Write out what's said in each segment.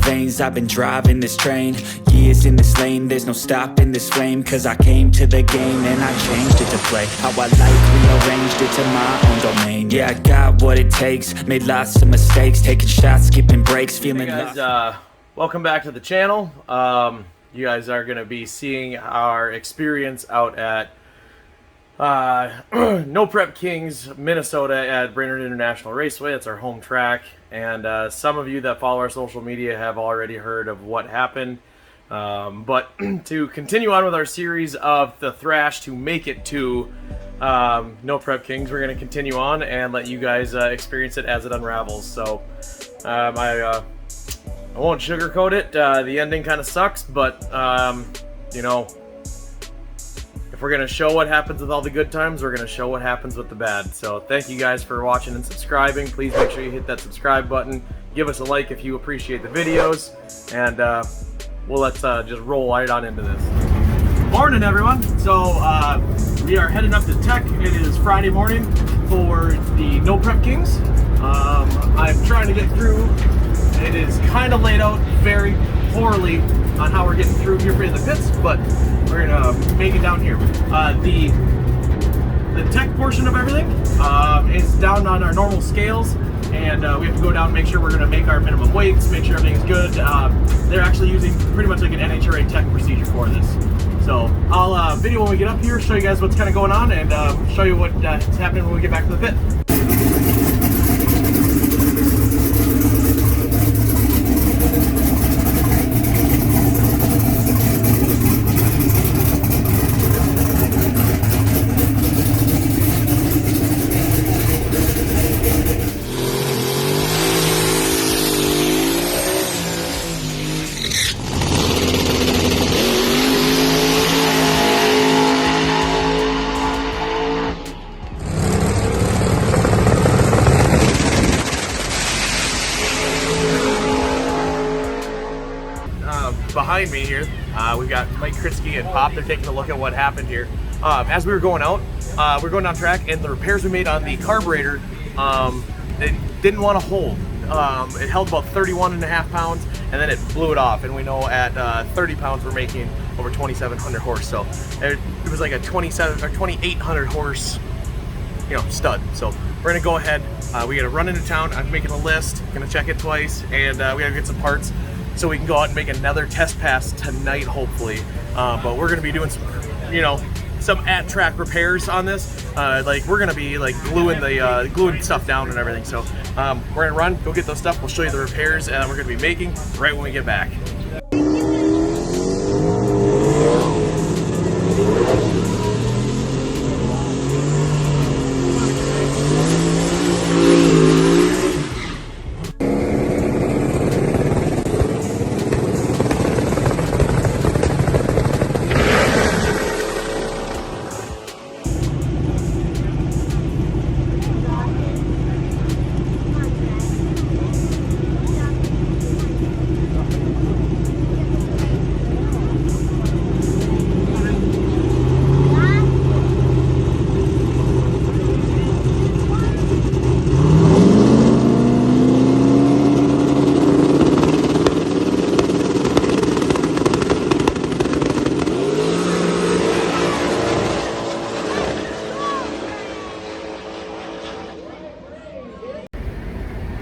veins, I've been driving this train. Years in this lane, there's no stopping this flame. Cause I came to the game and I changed it to play how I like, rearranged it to my own domain. Yeah, I got what it takes, made lots of mistakes, taking shots, skipping breaks, feeling hey guys, welcome back to the channel. You guys are going to be seeing our experience out at No Prep Kings, Minnesota at Brainerd International Raceway. It's our home track, and some of you that follow our social media have already heard of what happened. But to continue on with our series of the Thrash to make it to No Prep Kings, we're going to continue on and let you guys experience it as it unravels. So I won't sugarcoat it. The ending kind of sucks, but you know, if we're going to show what happens with all the good times, we're going to show what happens with the bad. So thank you guys for watching and subscribing. Please make sure you hit that subscribe button. Give us a like if you appreciate the videos, and let's just roll right on into this. Morning, everyone. So we are heading up to Tech. It is Friday morning for the No Prep Kings. I'm trying to get through. It is kind of laid out very poorly on how we're getting through here in the pits, but we're gonna make it down here. The tech portion of everything is down on our normal scales, and we have to go down and make sure we're gonna make our minimum weights, make sure everything's good. They're actually using pretty much like an NHRA tech procedure for this. So I'll video when we get up here, show you guys what's kind of going on, and show you what's happening when we get back to the pit. Behind me here, we've got Mike Kritzky and Pop. They're taking a look at what happened here. As we were going out, we were going down track, and the repairs we made on the carburetor, they didn't want to hold. It held about 31.5 pounds, and then it blew it off. And we know at 30 pounds we're making over 2,700 horse. So it was like a 27 or 2,800 horse, you know, stud. So we're gonna go ahead. We gotta run into town. I'm making a list, gonna check it twice, and we gotta get some parts so we can go out and make another test pass tonight, hopefully. But we're gonna be doing some, you know, some at-track repairs on this. Like we're gonna be like gluing stuff down and everything. So we're gonna run, go get those stuff. We'll show you the repairs we're gonna be making right when we get back.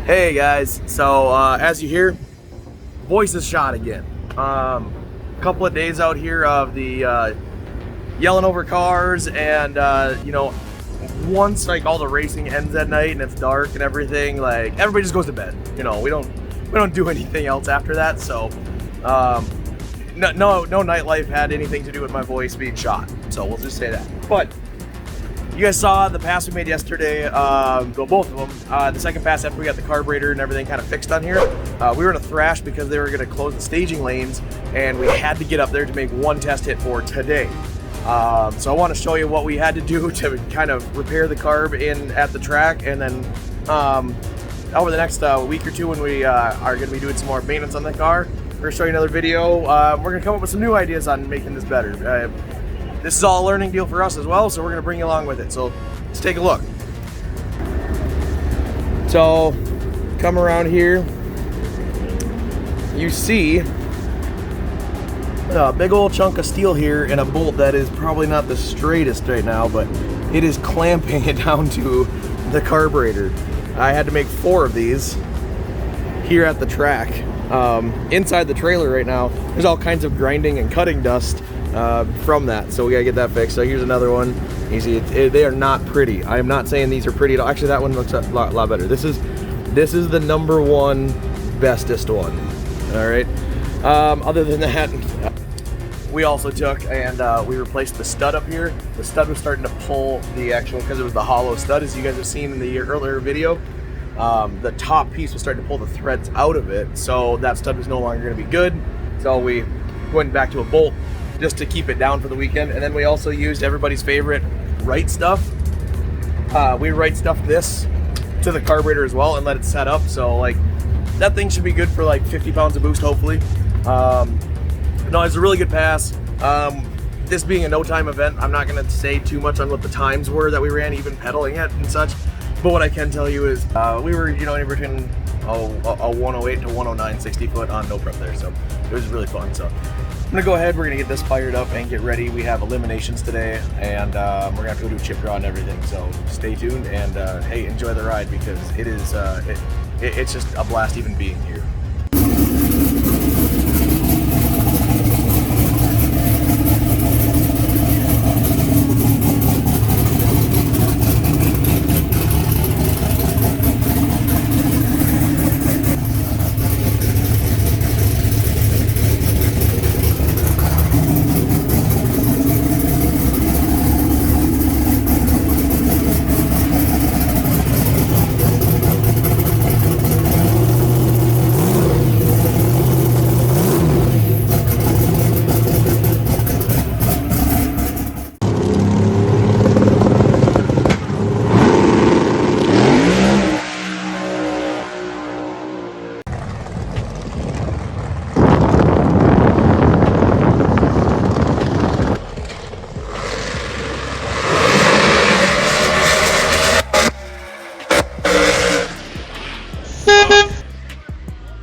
Hey guys, so as you hear, voice is shot again. Couple of days out here of the yelling over cars, and you know, once like all the racing ends at night and it's dark and everything, like everybody just goes to bed. You know, we don't do anything else after that. So no nightlife had anything to do with my voice being shot. So we'll just say that. But you guys saw the pass we made yesterday, both of them. The second pass after we got the carburetor and everything kind of fixed on here. We were in a Thrash because they were going to close the staging lanes, and we had to get up there to make one test hit for today. So I want to show you what we had to do to kind of repair the carb in at the track, and then over the next week or two when we are going to be doing some more maintenance on the car, we're going to show you another video. We're going to come up with some new ideas on making this better. This is all a learning deal for us as well, so we're going to bring you along with it. So let's take a look. So come around here. you see a big old chunk of steel here and a bolt that is probably not the straightest right now, but it is clamping it down to the carburetor. I had to make 4 of these here at the track. Inside the trailer right now, there's all kinds of grinding and cutting dust from that, so we gotta get that fixed. So here's another one. You see, they are not pretty. I am not saying these are pretty at all. Actually, that one looks a lot better. This is the number 1 bestest one. All right. Other than that, we also took and we replaced the stud up here. The stud was starting to pull the actual, because it was the hollow stud, as you guys have seen in the earlier video. The top piece was starting to pull the threads out of it, so that stud was no longer going to be good. So we went back to a bolt just to keep it down for the weekend. And then we also used everybody's favorite right stuff. We right stuffed this to the carburetor as well and let it set up. So like that thing should be good for like 50 pounds of boost, hopefully. No, it's a really good pass. This being a no time event, I'm not going to say too much on what the times were that we ran, even pedaling it and such. But what I can tell you is we were, you know, in between a 108 to 109 60 foot on no prep there, so it was really fun. So I'm gonna go ahead, we're gonna get this fired up and get ready. We have eliminations today, and we're gonna have to go do a chip draw and everything, so stay tuned and hey, enjoy the ride, because it is it's just a blast even being here.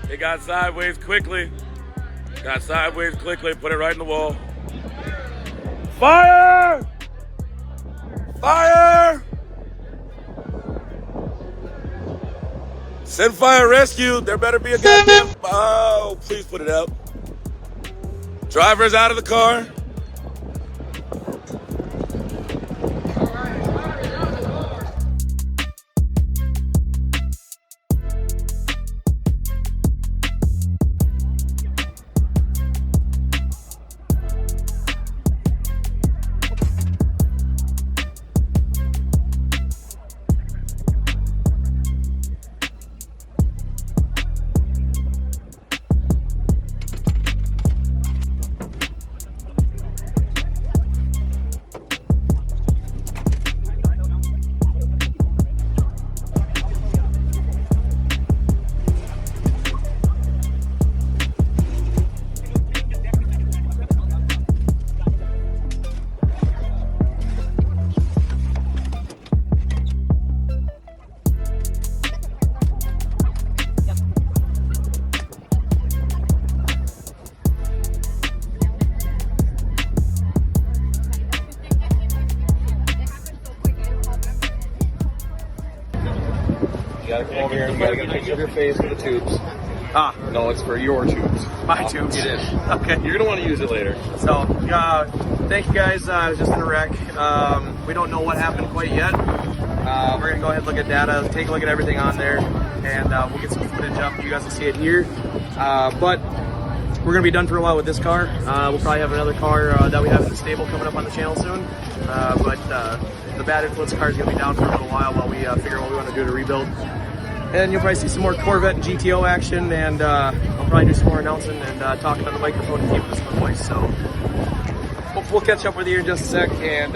It got sideways quickly. Got sideways quickly, put it right in the wall. Fire! Fire! Send fire rescue. There better be a goddamn. Oh, please put it out. Driver's out of the car. You gotta come over here and you gotta get a picture of your face for the tubes. Ah, No, it's for your tubes. my tubes. It is. Okay. You're gonna want to use it later. So, thank you guys. I was just in a wreck. We don't know what happened quite yet. We're gonna go ahead and look at data, take a look at everything on there, and we'll get some footage up. You guys can see it here. But we're gonna be done for a while with this car. We'll probably have another car that we have in the stable coming up on the channel soon. But the bad influence car is gonna be down for a little while we figure out what we want to do to rebuild. And you'll probably see some more Corvette and GTO action, and I'll probably do some more announcing and talking on the microphone and keeping this in voice. So we'll catch up with you in just a sec. And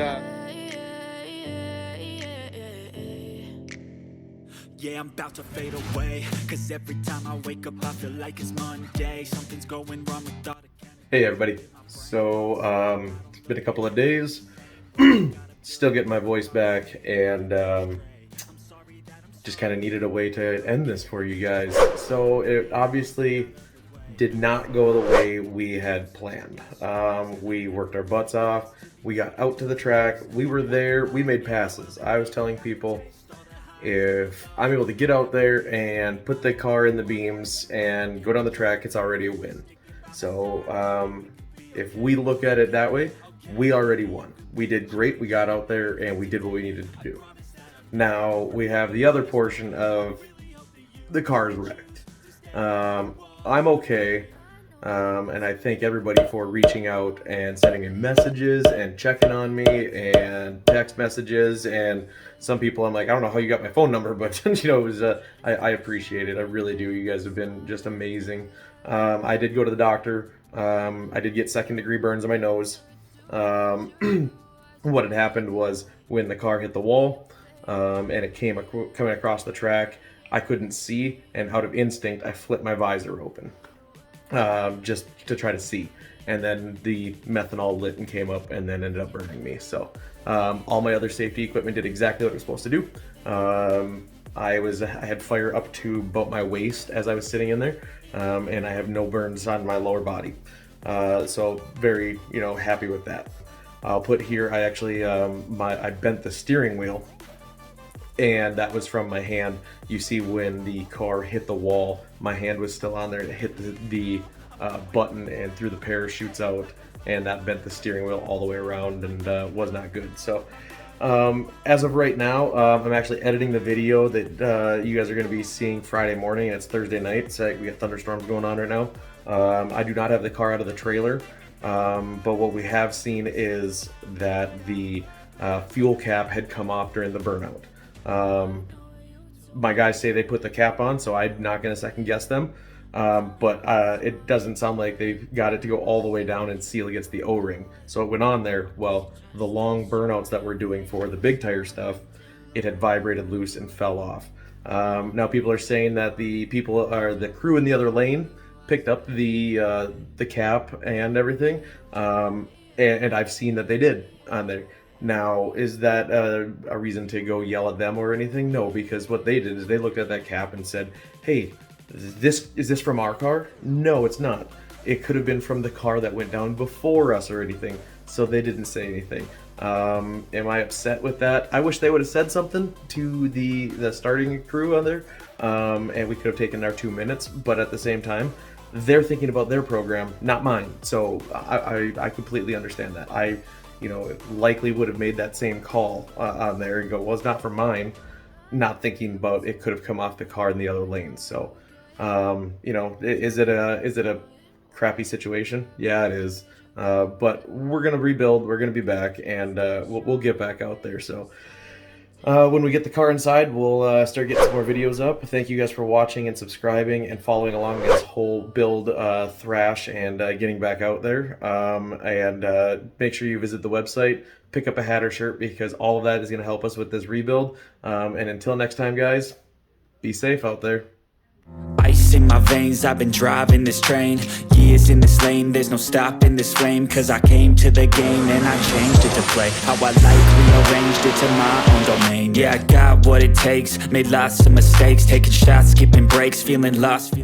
yeah, I'm about to fade away, cause every time I wake up I feel like it's Monday. Something's going wrong with all the hey everybody. So it's been a couple of days. Still getting my voice back, and just kind of needed a way to end this for you guys. So it obviously did not go the way we had planned. We worked our butts off. We got out to the track. We were there. We made passes. I was telling people, if I'm able to get out there and put the car in the beams and go down the track, it's already a win. So if we look at it that way, we already won. We did great. We got out there and we did what we needed to do. Now we have the other portion of the car's wrecked. I'm okay. And I thank everybody for reaching out and sending me messages and checking on me and text messages. And some people, I'm like, I don't know how you got my phone number, but you know, it was I appreciate it. I really do. You guys have been just amazing. I did go to the doctor. I did get second-degree burns on my nose. What had happened was when the car hit the wall and it coming across the track, I couldn't see, and out of instinct, I flipped my visor open. Just to try to see, and then the methanol lit and came up and then ended up burning me. So all my other safety equipment did exactly what it was supposed to do. I had fire up to about my waist as I was sitting in there, and I have no burns on my lower body. So very, happy with that. I'll put here, I actually I bent the steering wheel, and that was from my hand. You see when the car hit the wall, my hand was still on there. It hit the button and threw the parachutes out, and that bent the steering wheel all the way around and was not good. So as of right now, I'm actually editing the video that you guys are going to be seeing Friday morning, and it's Thursday night, so we got thunderstorms going on right now. I do not have the car out of the trailer, but what we have seen is that the fuel cap had come off during the burnout. My guys say they put the cap on, so I'm not going to second guess them. But it doesn't sound like they've got it to go all the way down and seal against the O-ring. So it went on there. Well, the long burnouts that we're doing for the big tire stuff, it had vibrated loose and fell off. Now people are saying that the crew in the other lane picked up the cap and everything. And I've seen that they did on there. Now, is that a reason to go yell at them or anything? No, because what they did is they looked at that cap and said, hey, is this from our car? No, it's not. It could have been from the car that went down before us or anything, so they didn't say anything. Am I upset with that? I wish they would have said something to the starting crew on there, and we could have taken our 2 minutes, but at the same time, they're thinking about their program, not mine. So I completely understand that. I likely would have made that same call on there and go, well, it's not for mine, not thinking about it could have come off the car in the other lane. So, is it a crappy situation? Yeah, it is. But we're going to rebuild. We're going to be back, and we'll get back out there. So when we get the car inside, we'll start getting some more videos up. Thank you guys for watching and subscribing and following along this whole build Thrash and getting back out there. And make sure you visit the website, pick up a hat or shirt, because all of that is going to help us with this rebuild. And until next time, guys, be safe out there. Ice in my veins, I've been driving this train. Years in this lane, there's no stopping this flame. Cause I came to the game and I changed it to play how I like, rearranged it to my own domain. Yeah, I got what it takes, made lots of mistakes, taking shots, skipping breaks, feeling lost,